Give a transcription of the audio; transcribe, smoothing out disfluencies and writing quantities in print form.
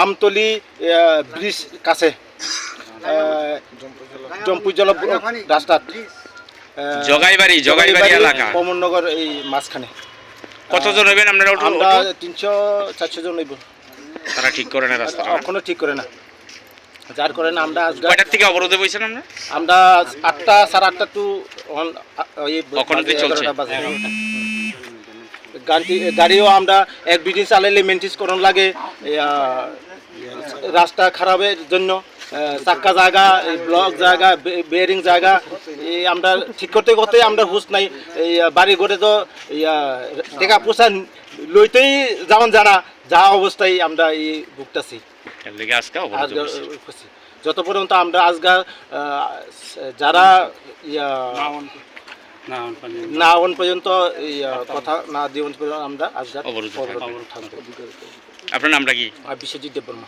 Amtali bridge কাছে জম্পুজলা রাস্তা জগাইবাড়ি এলাকা কমলনগর এই মাঝখানে। কতজন হইবেন আপনারা? আমরা 300-400 জন হইব। তারা ঠিক করে না রাস্তা, এখনো ঠিক করে না, যার কারণে আমরা কয়টার থেকে অবরোধে বসেছেন? আমরা 8টা 8:30 টু চলছে। গাড়িও আমরা 1-2 দিন চালাইলে মেনটেন্স করন লাগে, রাস্তা খারাপের জন্য চাক্কা জায়গা, ব্লক জায়গা, বেয়ারিং জায়গা এই আমরা ঠিক করতে করতে আমরা হুঁশ নাই। এই বাড়ি ঘরে তো টাকা পয়সা লইতেই যেমন জানা যা অবস্থায় আমরা এই ভুগতেছি। যত পর্যন্ত আমরা আজকে যারা না হন পর্যন্ত কথা না দিন পর্যন্ত আমরা আজকে আপনার নামটা কি? বিশ্বজিৎ দেববর্মা।